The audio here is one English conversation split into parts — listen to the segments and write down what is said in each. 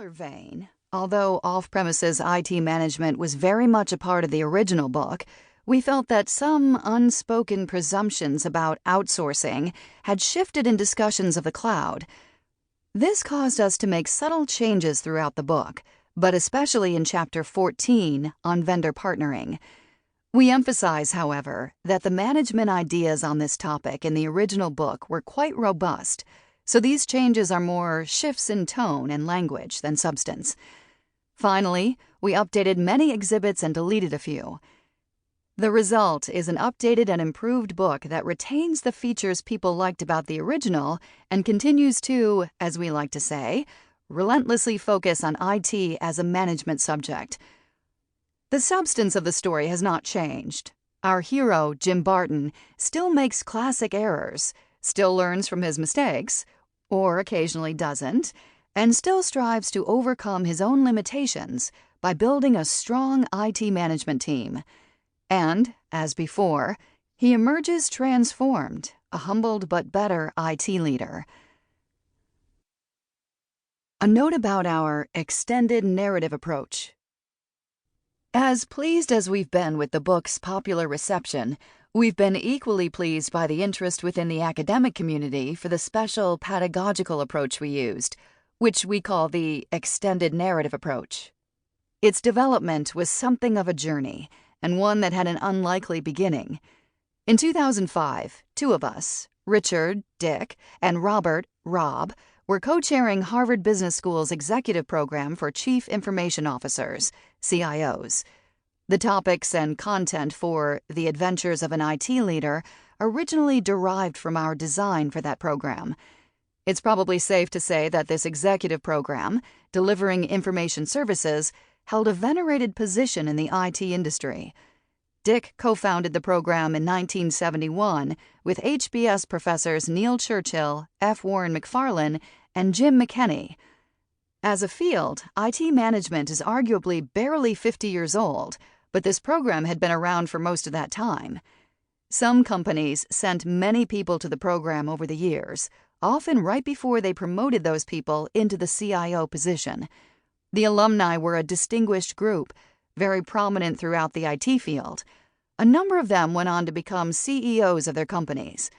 similar vein, although off-premises IT management was very much a part of the original book, we felt that some unspoken presumptions about outsourcing had shifted in discussions of the cloud. This caused us to make subtle changes throughout the book, but especially in Chapter 14 on vendor partnering. We emphasize, however, that the management ideas on this topic in the original book were quite robust, so these changes are more shifts in tone and language than substance. Finally, we updated many exhibits and deleted a few. The result is an updated and improved book that retains the features people liked about the original and continues to, as we like to say, relentlessly focus on IT as a management subject. The substance of the story has not changed. Our hero, Jim Barton, still makes classic errors, still learns from his mistakes, or occasionally doesn't, and still strives to overcome his own limitations by building a strong IT management team. And, as before, he emerges transformed, a humbled but better IT leader. A note about our extended narrative approach. As pleased as we've been with the book's popular reception, we've been equally pleased by the interest within the academic community for the special pedagogical approach we used, which we call the extended narrative approach. Its development was something of a journey, and one that had an unlikely beginning. In 2005, two of us, Richard, Dick, and Robert, Rob, were co-chairing Harvard Business School's executive program for Chief Information Officers, CIOs. The topics and content for The Adventures of an IT Leader originally derived from our design for that program. It's probably safe to say that this executive program, delivering information services, held a venerated position in the IT industry. Dick co-founded the program in 1971 with HBS professors Neil Churchill, F. Warren McFarlane, and Jim McKenney. As a field, IT management is arguably barely 50 years old, but this program had been around for most of that time. Some companies sent many people to the program over the years, often right before they promoted those people into the CIO position. The alumni were a distinguished group, very prominent throughout the IT field. A number of them went on to become CEOs of their companies.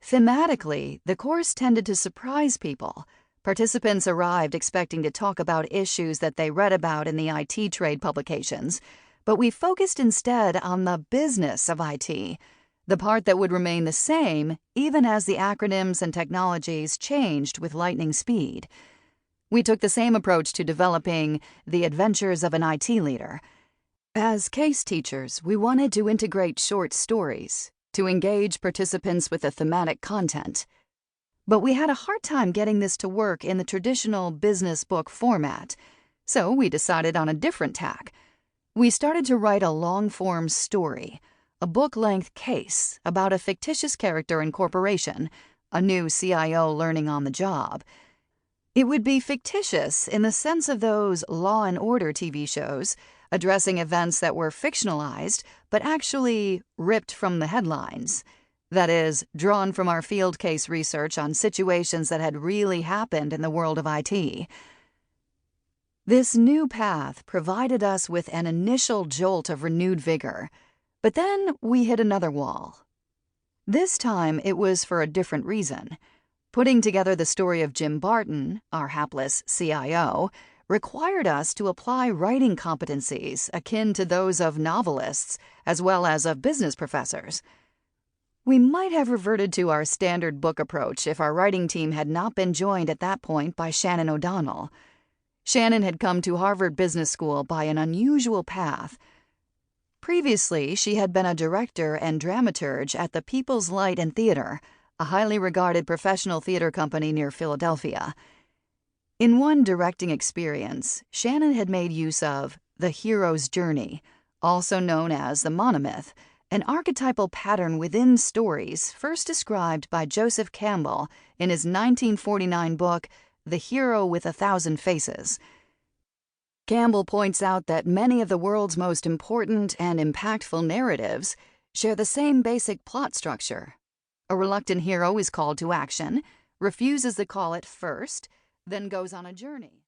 Thematically, the course tended to surprise people. Participants arrived expecting to talk about issues that they read about in the IT trade publications, but we focused instead on the business of IT, the part that would remain the same even as the acronyms and technologies changed with lightning speed. We took the same approach to developing The Adventures of an IT Leader. As case teachers, we wanted to integrate short stories to engage participants with the thematic content. But we had a hard time getting this to work in the traditional business book format, so we decided on a different tack. We started to write a long-form story, a book-length case about a fictitious character in corporation, a new CIO learning on the job. It would be fictitious in the sense of those Law and Order TV shows, addressing events that were fictionalized but actually ripped from the headlines. That is, drawn from our field case research on situations that had really happened in the world of IT. This new path provided us with an initial jolt of renewed vigor, but then we hit another wall. This time it was for a different reason. Putting together the story of Jim Barton, our hapless CIO, required us to apply writing competencies akin to those of novelists as well as of business professors. We might have reverted to our standard book approach if our writing team had not been joined at that point by Shannon O'Donnell. Shannon had come to Harvard Business School by an unusual path. Previously, she had been a director and dramaturge at the People's Light and Theater, a highly regarded professional theater company near Philadelphia. In one directing experience, Shannon had made use of the hero's journey, also known as the monomyth, an archetypal pattern within stories first described by Joseph Campbell in his 1949 book, The Hero with a Thousand Faces. Campbell points out that many of the world's most important and impactful narratives share the same basic plot structure. A reluctant hero is called to action, refuses the call at first, then goes on a journey.